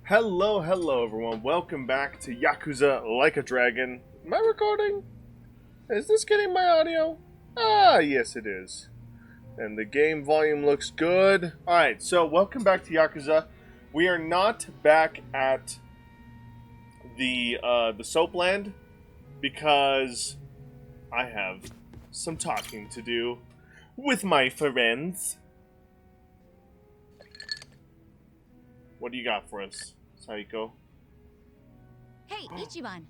Hello, hello everyone. Welcome back to Yakuza Like a Dragon. Am I recording? Is this getting my audio? Ah, yes it is. And the game volume looks good. Alright, so welcome back to Yakuza. We are not back at the Soapland because I have some talking to do with my friends. What do you got for us, Saiko? Hey, Ichiban.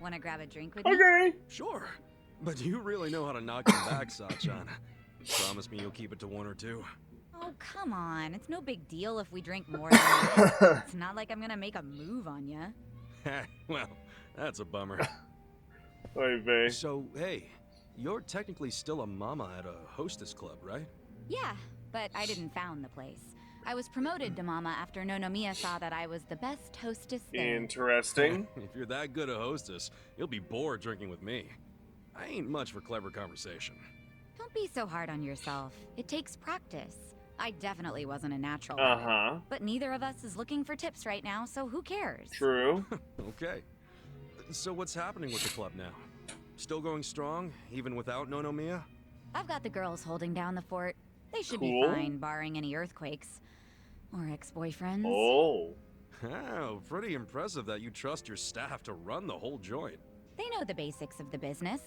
Wanna grab a drink with me? Okay. Sure, but you really know how to knock him back, Sachan. Promise me you'll keep it to one or two. Oh, come on. It's no big deal if we drink more than that. It's not like I'm gonna make a move on ya. Well, that's a bummer. Oy vey. So, hey, you're technically still a mama at a hostess club, right? Yeah, but I didn't found the place. I was promoted to mama after Nonomiya saw that I was the best hostess there. Interesting. If you're that good a hostess, you'll be bored drinking with me. I ain't much for clever conversation. Don't be so hard on yourself. It takes practice. I definitely wasn't a natural at it. Uh-huh. But neither of us is looking for tips right now, so who cares? True. Okay. So what's happening with the club now? Still going strong, even without Nonomiya? I've got the girls holding down the fort. They should Cool. be fine, barring any earthquakes. Or ex-boyfriends. Oh. Oh, pretty impressive that you trust your staff to run the whole joint. They know the basics of the business.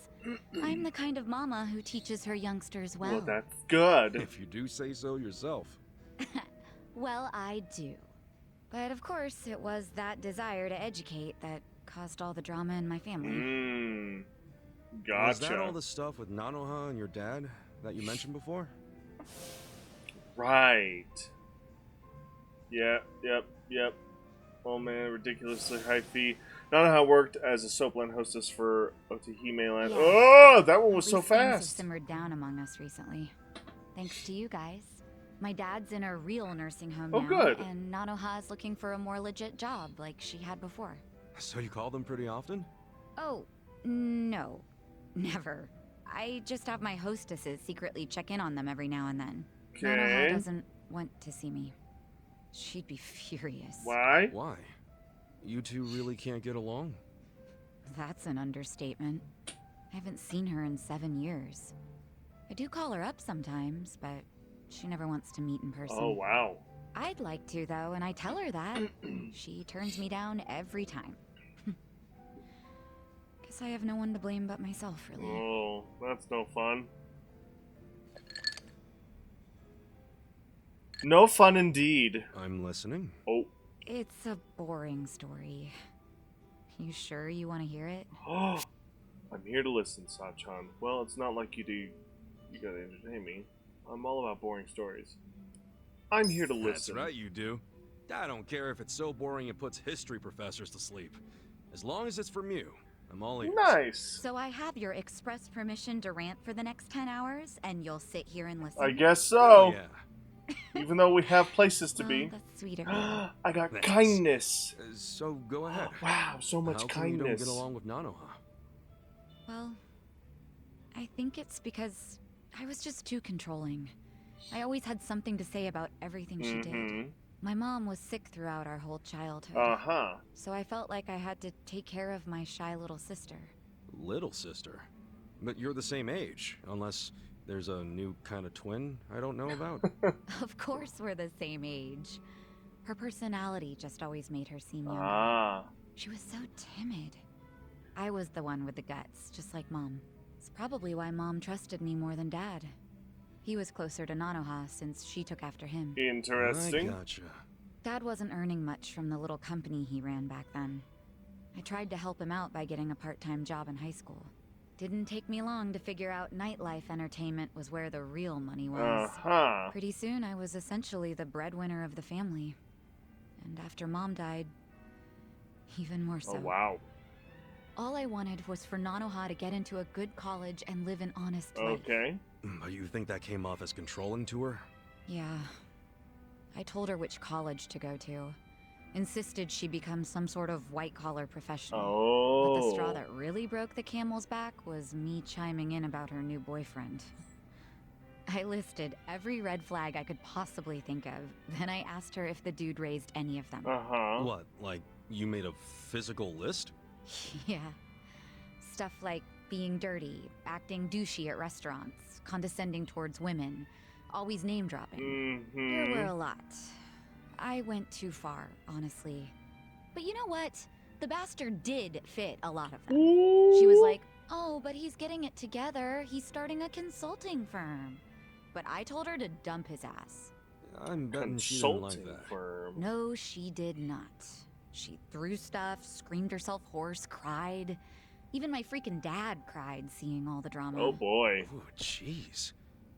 I'm the kind of mama who teaches her youngsters well. Well, that's good. If you do say so yourself. Well, I do. But of course, it was that desire to educate that caused all the drama in my family. Gotcha. Was that all the stuff with Nanoha and your dad that you mentioned before? Right. Yep. Oh man, ridiculously high fee. Not how it worked as a Soapland hostess for Otahime Land. Yeah. Oh, that one was At so least things have fast. simmered down among us recently. Thanks to you guys. My dad's in a real nursing home Oh, now, good. and Nanoha's looking for a more legit job like she had before. So you call them pretty often? Oh, no. Never. I just have my hostesses secretly check in on them every now and then. Nanoha Okay. doesn't want to see me. She'd be furious. Why? Why? You two really can't get along? That's an understatement. I haven't seen her in 7 years. I do call her up sometimes, but she never wants to meet in person. Oh wow. I'd like to, though, and I tell her that. She turns me down every time. Guess I have no one to blame but myself, really. Oh, that's no fun. No fun indeed. I'm listening. Oh. It's a boring story. You sure you want to hear it? I'm here to listen, Sachan. Well, it's not like you gotta entertain me. I'm all about boring stories. I'm here to That's listen. right, you do. I don't care if it's so boring it puts history professors to sleep. As long as it's from you, I'm all ears. Nice. So I have your express permission to rant for the next 10 hours, and you'll sit here and listen? I guess Oh, so. yeah. Even though we have places to Oh, be. that's sweet of you. I got Thanks. kindness. So go ahead. Wow, so much How come you don't kindness. get along with Nanoha? Well, I think it's because I was just too controlling. I always had something to say about everything she did. My mom was sick throughout our whole childhood. Uh-huh. So I felt like I had to take care of my shy little sister. Little sister? But you're the same age, unless there's a new kind of twin I don't know about. Of course we're the same age. Her personality just always made her seem younger. Ah. She was so timid. I was the one with the guts, just like Mom. It's probably why Mom trusted me more than Dad. He was closer to Nanoha since she took after him. Interesting. I gotcha. Dad wasn't earning much from the little company he ran back then. I tried to help him out by getting a part-time job in high school. Didn't take me long to figure out nightlife entertainment was where the real money was. Uh-huh. Pretty soon I was essentially the breadwinner of the family. And after Mom died, even more so. Oh, wow. All I wanted was for Nanoha to get into a good college and live an honest life. Okay. But you think that came off as controlling to her? Yeah. I told her which college to go to. Insisted she become some sort of white-collar professional. Oh. But the straw that really broke the camel's back was me chiming in about her new boyfriend. I listed every red flag I could possibly think of. Then I asked her if the dude raised any of them. Uh-huh. What, like, you made a physical list? Yeah. Stuff like being dirty, acting douchey at restaurants, condescending towards women, always name dropping. There were a lot. I went too far, honestly. But you know what? The bastard did fit a lot of them. Ooh. She was like, oh, but he's getting it together. He's starting a consulting firm. But I told her to dump his ass. I'm betting she didn't like Consulting that. firm. No, she did not. She threw stuff, screamed herself hoarse, cried. Even my freaking dad cried seeing all the drama. Oh boy. Ooh, jeez.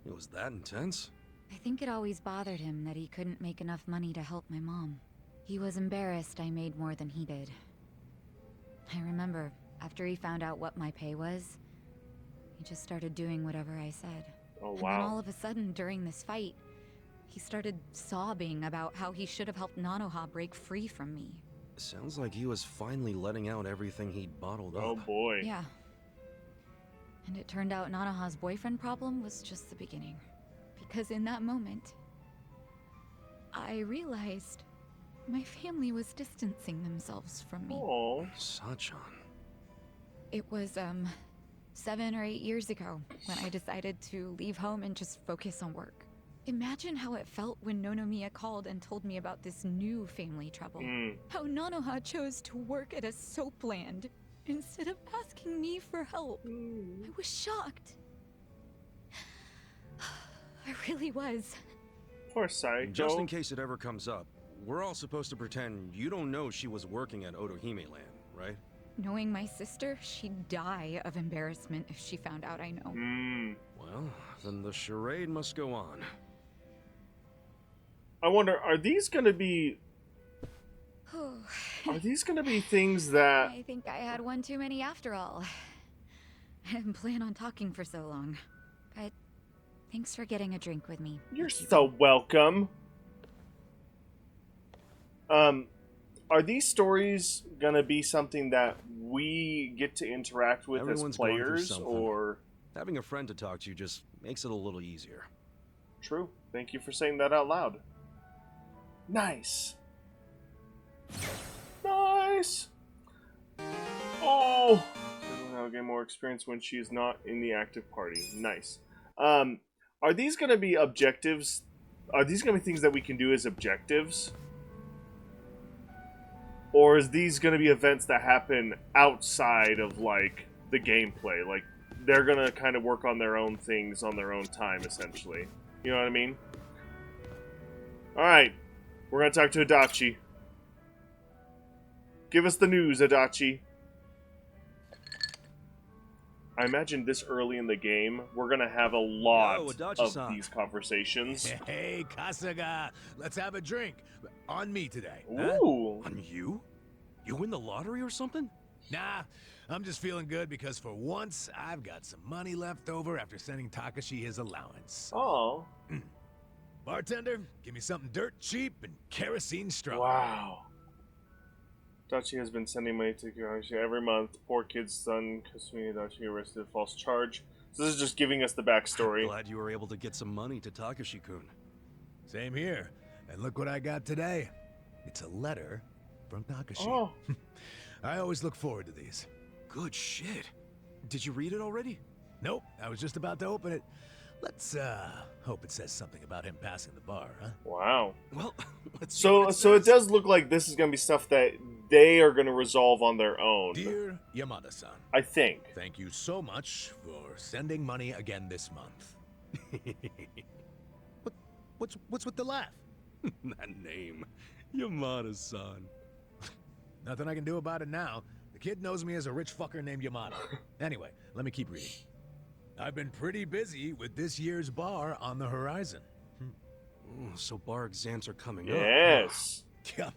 It was that intense? I think it always bothered him that he couldn't make enough money to help my mom. He was embarrassed I made more than he did. I remember, after he found out what my pay was, he just started doing whatever I said. Oh And then wow. all of a sudden, during this fight, he started sobbing about how he should have helped Nanoha break free from me. Sounds like he was finally letting out everything he'd bottled up. Oh boy. Yeah. And it turned out Nanoha's boyfriend problem was just the beginning. Because in that moment, I realized my family was distancing themselves from me. Oh. Sachan. It was, 7 or 8 years ago when I decided to leave home and just focus on work. Imagine how it felt when Nonomiya called and told me about this new family trouble. How Nanoha chose to work at a soap land instead of asking me for help. I was shocked. I really was. Poor Saito. Just in case it ever comes up, we're all supposed to pretend you don't know she was working at Otohime Land, right? Knowing my sister, she'd die of embarrassment if she found out I know. Well, then the charade must go on. I wonder, are these gonna be things that I think I had one too many after all. I didn't plan on talking for so long. But thanks for getting a drink with me. you're so welcome? Are these stories gonna be something that we get to interact with Everyone's as going through players, something. or Having a friend to talk to just makes it a little easier. true? Thank you for saying that out loud. Nice. Nice. Oh, I'll get more experience when she's not in the active party. Nice. Are these gonna be objectives? Are these gonna be things that we can do as objectives? Or is these going to be events that happen outside of, like, the gameplay? Like, they're going to kind of work on their own things on their own time, essentially. You know what I mean? Alright. We're going to talk to Adachi. Give us the news, Adachi. I imagine this early in the game, we're going to have a lot Yo, of Adachi-san. these conversations. Hey, Kasuga, let's have a drink. On me today. Huh? Ooh. On you? You win the lottery or something? Nah, I'm just feeling good because for once, I've got some money left over after sending Takashi his allowance. Oh. Bartender, give me something dirt cheap and kerosene strong. Wow. Dachi has been sending money to Kyoshi every month. Poor kid's son, Kasumi Dachi, arrested with false charge. So this is just giving us the backstory. Glad you were able to get some money to Takashi-kun. Same here. And look what I got today. It's a letter from Takashi. Oh. I always look forward to these. Good shit. Did you read it already? Nope, I was just about to open it. Let's, hope it says something about him passing the bar, huh? Wow. Well, let's see So what so it says. does look like this is going to be stuff that they are going to resolve on their own. Dear Yamada-san, I think. thank you so much for sending money again this month. What's with the laugh? That name. Yamada-san. Nothing I can do about it now. The kid knows me as a rich fucker named Yamada. Anyway, let me keep reading. I've been pretty busy with this year's bar on the horizon. Ooh, so bar exams are coming up. Yes. Yeah,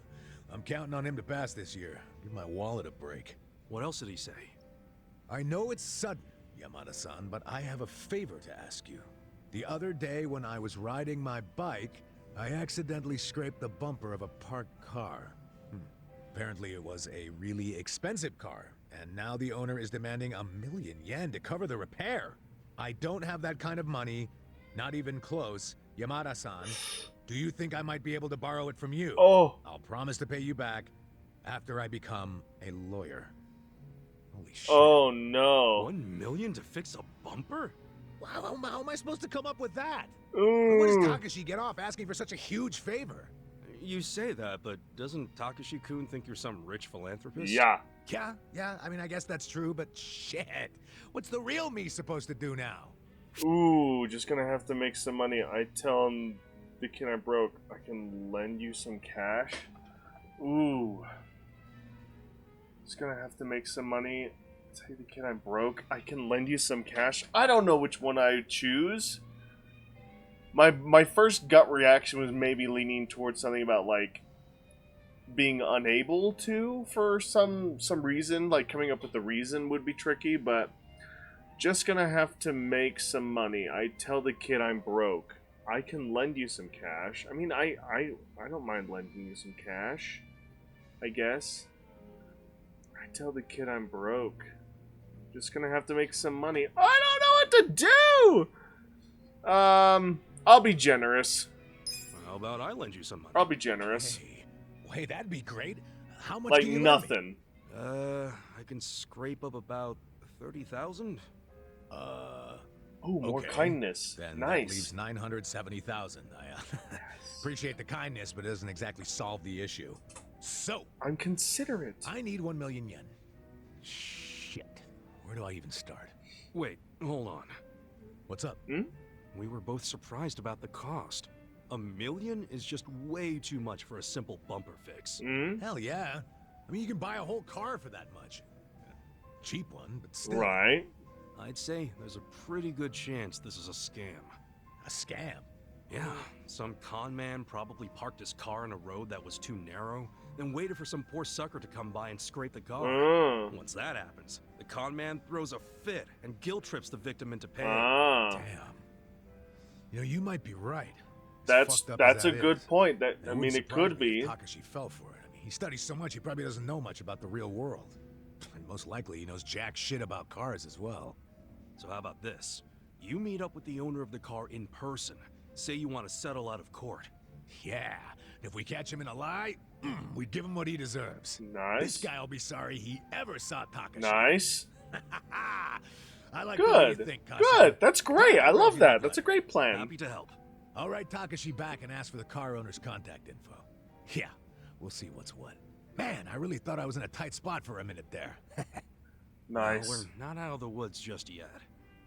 I'm counting on him to pass this year. Give my wallet a break. What else did he say? I know it's sudden, Yamada-san, but I have a favor to ask you. The other day when I was riding my bike, I accidentally scraped the bumper of a parked car. Apparently it was a really expensive car, and now the owner is demanding 1,000,000 yen to cover the repair. I don't have that kind of money, Not even close. Yamada-san, do you think I might be able to borrow it from you? Oh. I'll promise to pay you back after I become a lawyer. Holy shit. Oh no. 1 million to fix a bumper? Wow, how am I supposed to come up with that? Ooh. Where does Takashi get off asking for such a huge favor? You say that, but doesn't Takashi-kun think you're some rich philanthropist? Yeah. Yeah, I mean, I guess that's true, but shit. What's the real me supposed to do now? Ooh, just gonna have to make some money. I tell him the kid I broke, I can lend you some cash. Ooh. Just gonna have to make some money. Tell the kid I'm broke, I can lend you some cash. I don't know which one I choose. My first gut reaction was maybe leaning towards something about like being unable to for some reason, like coming up with the reason would be tricky, but just gonna have to make some money. I tell the kid I'm broke. I can lend you some cash. I mean, I don't mind lending you some cash, I guess. I tell the kid I'm broke. Just gonna have to make some money. I don't know what to do! I'll be generous. How about I lend you some money? I'll be generous. Hey, that'd be great. How much Like can you lend nothing. I can scrape up about 30,000. me? Oh, more Okay. kindness. Then that Nice. leaves 970,000. I appreciate the kindness, but it doesn't exactly solve the issue. So, I'm considerate. I need 1 million yen. Shit. Where do I even start? Wait, hold on. What's up? We were both surprised about the cost. 1 million is just way too much for a simple bumper fix. Hell yeah. I mean, you can buy a whole car for that much. Cheap one, but still. Right. I'd say there's a pretty good chance this is a scam. A scam. Yeah, some con man probably parked his car in a road that was too narrow, then waited for some poor sucker to come by and scrape the car. Once that happens, the con man throws a fit and guilt trips the victim into paying. Damn. You know, you might be right. As That's fucked up as a that good is, point. That it I wouldn't mean, it surprise could me be. if Takashi fell for it. I mean, he studies so much, he probably doesn't know much about the real world. And most likely, he knows jack shit about cars as well. So how about this? You meet up with the owner of the car in person. Say you want to settle out of court. Yeah, if we catch him in a lie, we give him what he deserves. Nice. This guy'll be sorry he ever saw Takashi. Nice. I like the way you Good. think, Kasa. Good. That's great. I love that. That's a great plan. Happy to help. I'll write Takashi back and ask for the car owner's contact info. Yeah, we'll see what's what. Man, I really thought I was in a tight spot for a minute there. Nice. Well, we're not out of the woods just yet.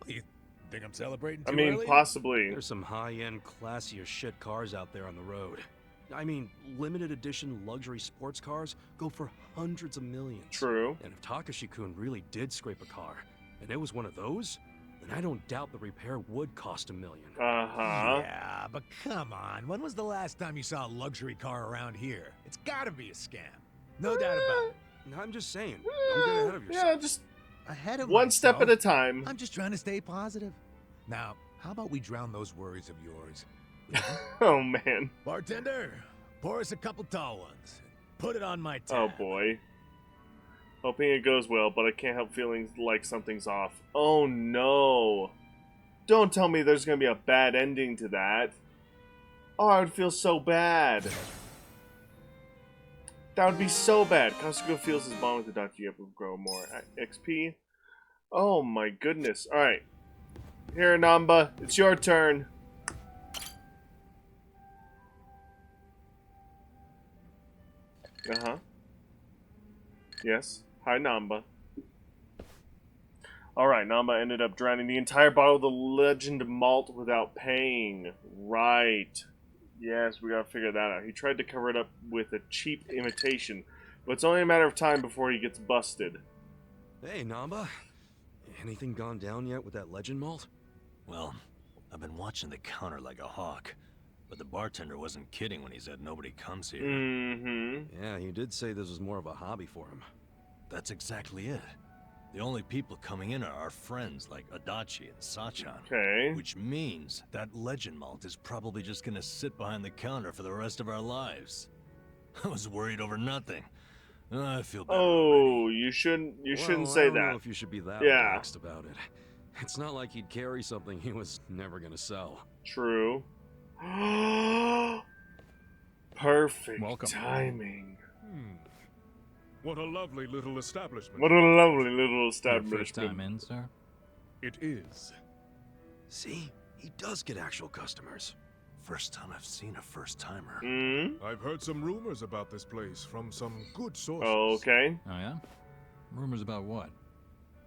You think I'm celebrating I too mean, early? possibly. There's some high-end, classier shit cars out there on the road. I mean, limited edition luxury sports cars go for hundreds of millions. True. And if Takashi-kun really did scrape a car, and it was one of those, then I don't doubt the repair would cost $1 million. Yeah, but come on. When was the last time you saw a luxury car around here? It's gotta be a scam. No doubt about it. I'm just saying, don't get ahead of yourself. Yeah, just Ahead of one step at myself? a time. I'm just trying to stay positive. Now, how about we drown those worries of yours? Oh man. Bartender, pour us a couple tall ones. Put it on my Oh tab. boy. Hoping it goes well, but I can't help feeling like something's off. Oh no. Don't tell me there's gonna be a bad ending to that. Oh, I would feel so bad. That would be so bad. Kasuga feels his bond with the Dr. Yep will grow more. XP? Oh my goodness. Alright. Here, Namba. It's your turn. Uh-huh. Yes. Hi, Namba. Alright, Namba ended up drowning the entire bottle of the Legend Malt without paying. Right. Yes, we gotta figure that out. He tried to cover it up with a cheap imitation, but it's only a matter of time before he gets busted. Hey, Namba. Anything gone down yet with that legend malt? Well, I've been watching the counter like a hawk, but the bartender wasn't kidding when he said nobody comes here. Mm-hmm. Yeah, he did say this was more of a hobby for him. That's exactly it. The only people coming in are our friends like Adachi and Sachan. Okay. Which means that legend malt is probably just gonna sit behind the counter for the rest of our lives. I was worried over nothing. I feel better Oh, already. you shouldn't Well, say I don't know that. if you should be that Yeah. relaxed about it. It's not like he'd carry something he was never gonna sell. True. Perfect Welcome. timing. What a lovely little establishment. What a lovely little Your establishment. first time in, sir? It is. See? He does get actual customers. First time I've seen a first-timer. I've heard some rumors about this place from some good sources. Okay. Oh, yeah? Rumors about what?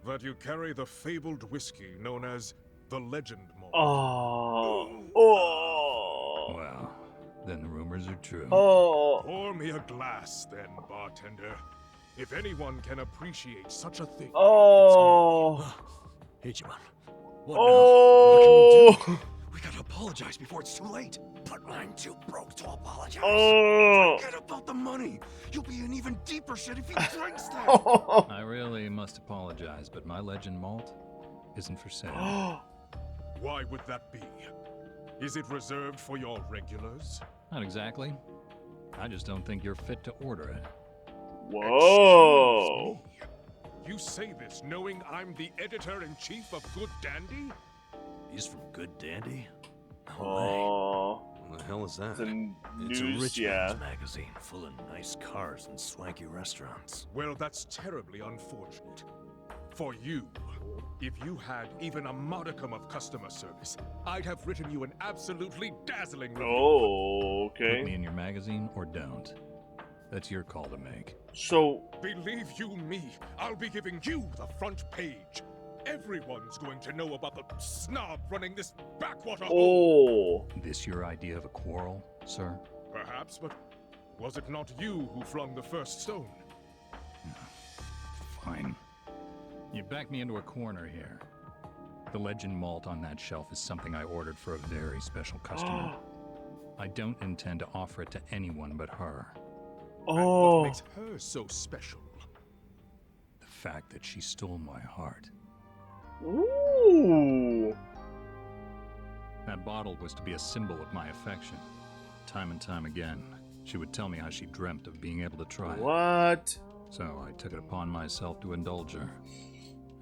That you carry the fabled whiskey known as the Legend Malt. Oh. Well, then the rumors are true. Oh. Pour me a glass, then, bartender. If anyone can appreciate such a thing, Oh. Hey, Jimon. What Oh. We gotta apologize before it's too late. But I'm too broke to apologize. Oh. Forget about the money. You'll be in even deeper shit if he drinks that. I really must apologize, but my Legend Malt isn't for sale. why would that be? Is it reserved for your regulars? Not exactly. I just don't think you're fit to order it. Whoa. Excuse me. You say this knowing I'm the editor-in-chief of Good Dandy? He's from Good Dandy? No way. Oh. What the hell is that? It's a It's a news, rich yeah. man's magazine full of nice cars and swanky restaurants. Well, that's terribly unfortunate. For you, if you had even a modicum of customer service, I'd have written you an absolutely dazzling review. Oh, Put me okay. in your magazine or don't. That's your call to make. So, Believe you me, I'll be giving you the front page. Everyone's going to know about the snob running this backwater hole. oh. This your idea of a quarrel, sir? Perhaps, but was it not you who flung the first stone? Fine. You backed me into a corner here. The Legend Malt on that shelf is something I ordered for a very special customer. I don't intend to offer it to anyone but her. And Oh. what makes her so special? The fact that she stole my heart. Ooh. That bottle was to be a symbol of my affection. Time and time again, she would tell me how she dreamt of being able to try it. What? So I took it upon myself to indulge her,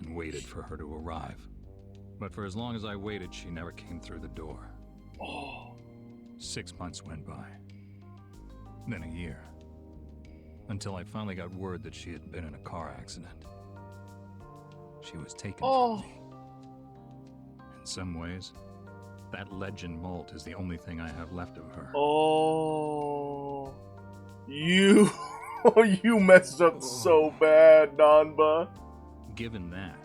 and waited for her to arrive. But for as long as I waited, she never came through the door. Oh. 6 months went by. Then a year. Until I finally got word that she had been in a car accident. She was taken Oh. from me. In some ways, that Legend Malt is the only thing I have left of her. Oh. You. You messed up so bad, Nanba. Given that,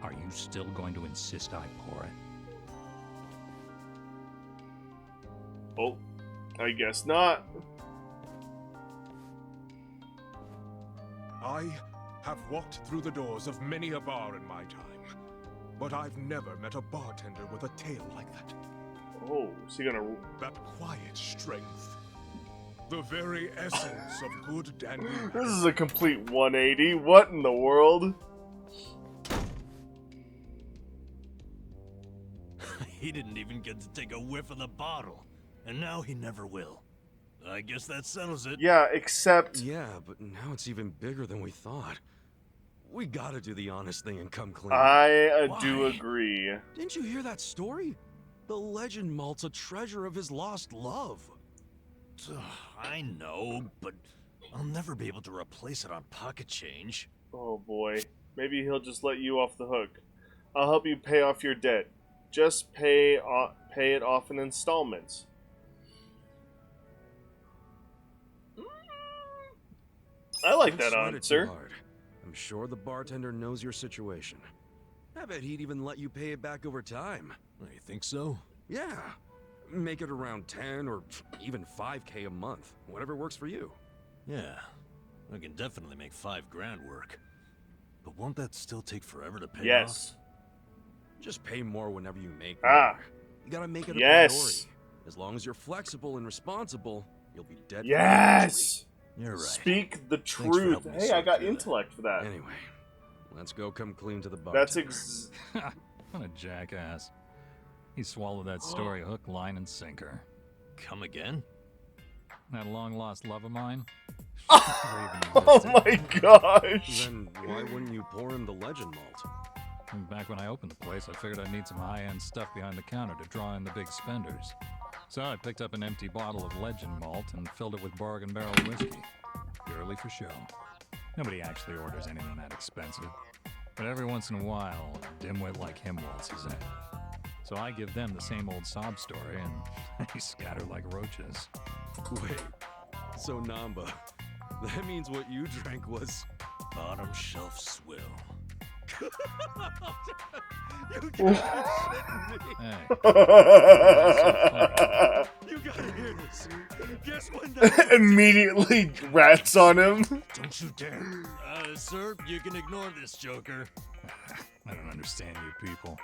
are you still going to insist I pour it? Oh. I guess not. I have walked through the doors of many a bar in my time, but I've never met a bartender with a tale like that. Oh, is he gonna... That quiet strength. The very essence of Good Dandy. This is a complete 180. What in the world? He didn't even get to take a whiff of the bottle. And now he never will. I guess that settles it. Yeah, except... Yeah, but now it's even bigger than we thought. We gotta do the honest thing and come clean. I do Why? agree. Didn't you hear that story? The Legend Malt's a treasure of his lost love. I know, but I'll never be able to replace it on pocket change. Oh boy. Maybe he'll just let you off the hook. I'll help you pay off your debt. Just pay it off in installments. I like Don't that sweat it too answer. hard. I'm sure the bartender knows your situation. I bet he'd even let you pay it back over time. You think so? Yeah. Make it around 10 or even 5K a month. Whatever works for you. Yeah, I can definitely make $5,000 work. But won't that still take forever to pay Yes. Just pay more whenever you make Ah. more. You gotta make it a Yes. priority. As long as you're flexible and responsible, you'll be dead. Yes! off? You're right. Speak the for truth. helping me Hey, I sort got through that. intellect for that. Anyway, let's go come clean to the bar. That's What a jackass. He swallowed that story hook, line, and sinker. Come again? That long-lost love of mine? Oh my gosh! Then why wouldn't you pour him the Legend Malt? And back when I opened the place, I figured I'd need some high-end stuff behind the counter to draw in the big spenders. So I picked up an empty bottle of Legend Malt and filled it with bargain barrel whiskey. Purely for show. Nobody actually orders anything that expensive. But every once in a while, a dimwit like him waltzes in. So I give them the same old sob story, and they scatter like roaches. Wait, so Namba, that means what you drank was... Bottom shelf swill. You gotta be shitting me. Hey, You gotta hear this. Guess when that... Immediately rats on him. Don't you dare. Sir, you can ignore this, Joker. I don't understand you people.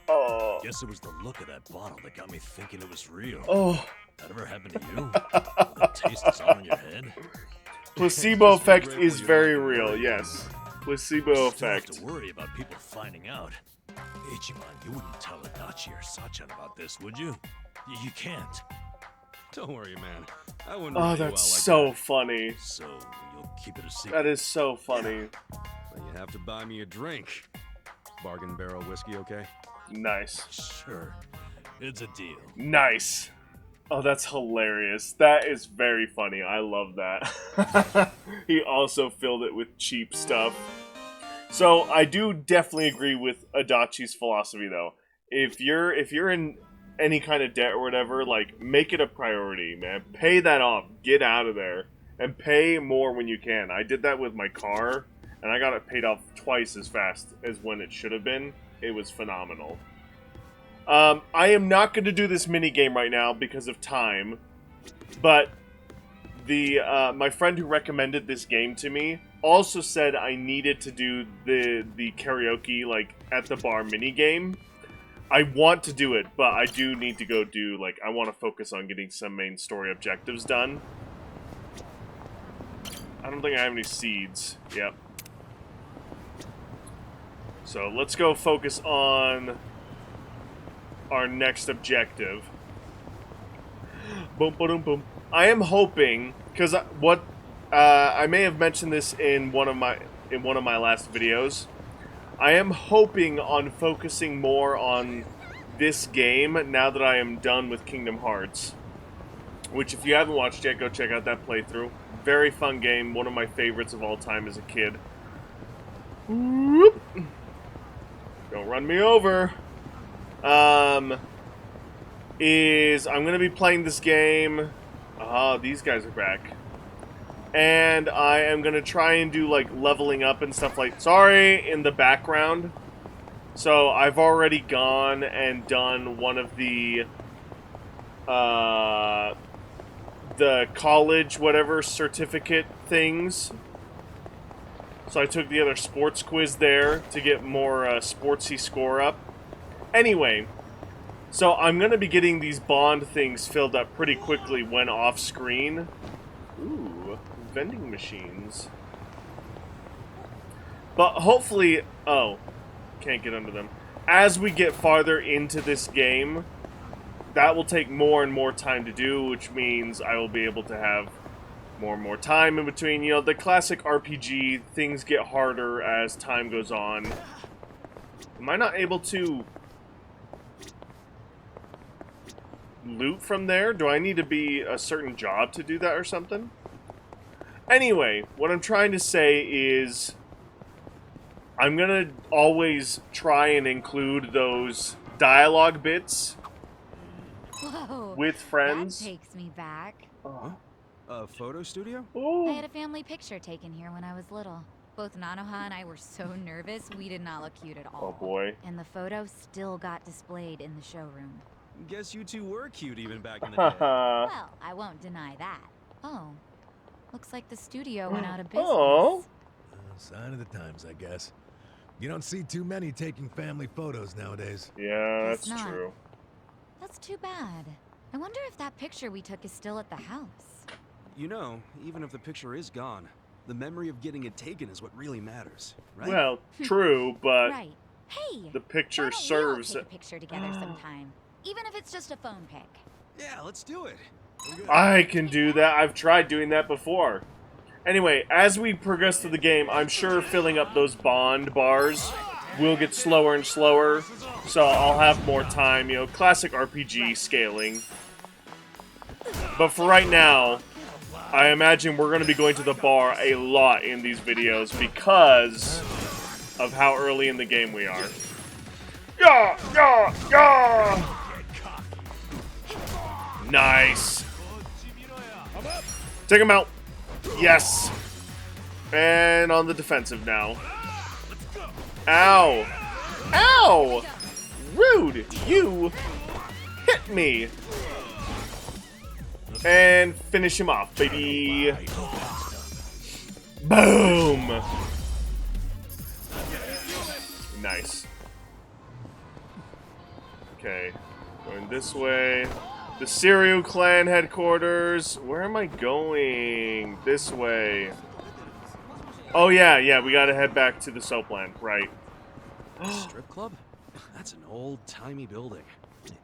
Oh. Guess it was the look of that bottle that got me thinking it was real. Oh. That ever happened to you? The taste is all in your head? Placebo Just be effect grateful is you very don't real, worry. yes. Placebo You don't have effect. to worry about people finding out. Ichiban, you wouldn't tell Adachi or Sachan about this, would you? You can't. Don't worry, man. I wouldn't Oh, write you out that's like so that. funny. So, you'll keep it a secret. That is so funny. But you have to buy me a drink. Bargain barrel whiskey, okay? Nice. Sure. It's a deal. Nice. Oh, that's hilarious. That is very funny. I love that. He also filled it with cheap stuff. So, I do definitely agree with Adachi's philosophy, though. If you're in any kind of debt or whatever, like, make it a priority, man. Pay that off. Get out of there. And pay more when you can. I did that with my car, and I got it paid off twice as fast as when it should have been. It was phenomenal. I am not going to do this mini game right now because of time, but my friend who recommended this game to me also said I needed to do the karaoke, like, at the bar mini game. I want to do it, but I do need to go do, like, I want to focus on getting some main story objectives done. I don't think I have any seeds. Yep. So let's go focus on our next objective. Boom, boom, boom. I am hoping, because I may have mentioned this in one of my last videos. I am hoping on focusing more on this game now that I am done with Kingdom Hearts. Which, if you haven't watched yet, go check out that playthrough. Very fun game, one of my favorites of all time as a kid. Whoop. Don't run me over. I'm going to be playing this game. Ah, these guys are back. And I am going to try and do, like, leveling up and stuff like... Sorry, in the background. So, I've already gone and done one of the college, whatever, certificate things. So I took the other sports quiz there to get more sportsy score up. Anyway, so I'm going to be getting these bond things filled up pretty quickly when off screen. Ooh, vending machines. But hopefully... Oh, can't get under them. As we get farther into this game, that will take more and more time to do, which means I will be able to have more and more time in between. You know, the classic RPG, things get harder as time goes on. Am I not able to loot from there? Do I need to be a certain job to do that or something? Anyway, what I'm trying to say is I'm gonna always try and include those dialogue bits Whoa. with friends. That takes me back. Oh. A photo studio? I had Oh. a family picture taken here when I was little. Both Nanoha and I were so nervous, we did not look cute at all. Oh boy. And the photo still got displayed in the showroom. Guess you two were cute even back in the day. Well, I won't deny that. Oh, looks like the studio went out of business. Oh. Sign of the times, I guess. You don't see too many taking family photos nowadays. Yeah, Guess that's not. true. That's too bad. I wonder if that picture we took is still at the house. You know, even if the picture is gone, the memory of getting it taken is what really matters, right? Well, true, but Right. Hey! the picture why don't we all serves. take a picture together sometime? Even if it's just a phone pic. Yeah, let's do it. I can do that. I've tried doing that before. Anyway, as we progress through the game, I'm sure filling up those bond bars will get slower and slower, so I'll have more time, you know, classic RPG scaling. But for right now, I imagine we're going to be going to the bar a lot in these videos because of how early in the game we are. Yeah, yeah, yeah! Nice. Take him out. Yes. And on the defensive now. Ow. Ow! Rude! You hit me! And finish him off, baby. Boom! Nice. Okay. Going this way. The Siryu clan headquarters. Where am I going? This way. Oh yeah, we gotta head back to the Soapland, right. Strip club? That's an old-timey building.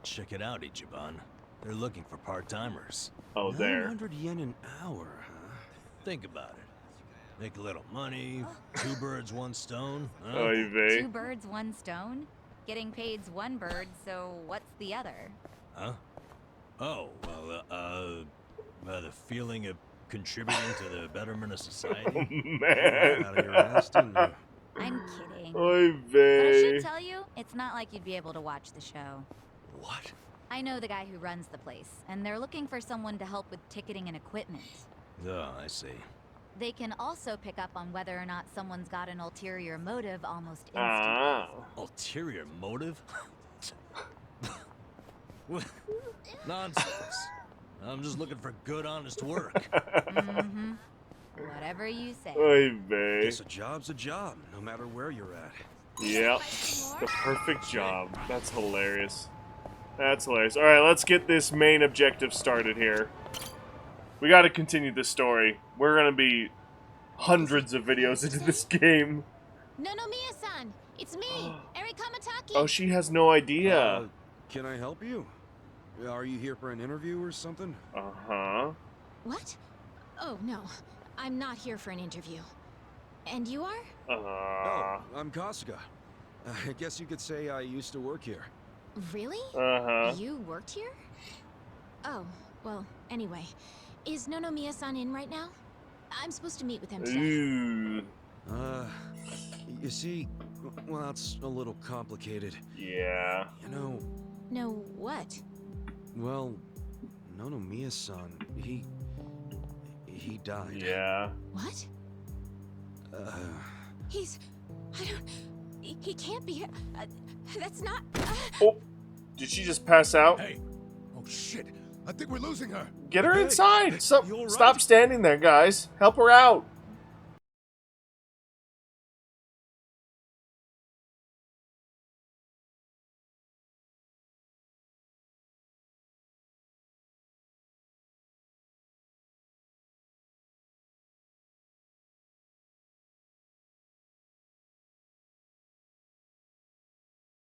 Check it out, Ichiban. They're looking for part-timers. Oh, there. 900 yen an hour, huh? Think about it. Make a little money, 2 birds, 1 stone. Huh? Oy vey. 2 birds, 1 stone? Getting paid's 1 bird, so what's the other? Huh? Oh, well, the feeling of contributing to the betterment of society. Man. Out of your ass, didn't you? I'm kidding. Oy But I should vey. tell you, it's not like you'd be able to watch the show. What? I know the guy who runs the place, and they're looking for someone to help with ticketing and equipment. Oh, I see. They can also pick up on whether or not someone's got an ulterior motive almost instantly. Ah. Ulterior motive? What? Nonsense. I'm just looking for good, honest work. Mm-hmm. Whatever you say. Oy vey. Guess a job's a job, no matter where you're at. Yep. The perfect job. That's hilarious. That's hilarious. Alright, let's get this main objective started here. We gotta continue this story. We're gonna be hundreds of videos into this game. Nonomiya-san, it's me, Eri Kamataki. Oh, she has no idea. Can I help you? Are you here for an interview or something? Uh-huh. What? Oh, no. I'm not here for an interview. And you are? Uh-huh. Oh, I'm Kasuga. I guess you could say I used to work here. Really? Uh-huh. You worked here? Oh, well, anyway. Is Nonomiya-san in right now? I'm supposed to meet with him today. Ooh. You see, well, it's a little complicated. Yeah. You know, No, what? well, Nonomiya-san, he died. Yeah. What? He's... I don't... He can't be... that's not... Oh. Did she just pass out? Hey! Oh shit! I think we're losing her! Get her Hey, inside. you're right. Stop standing there, guys. Help her out.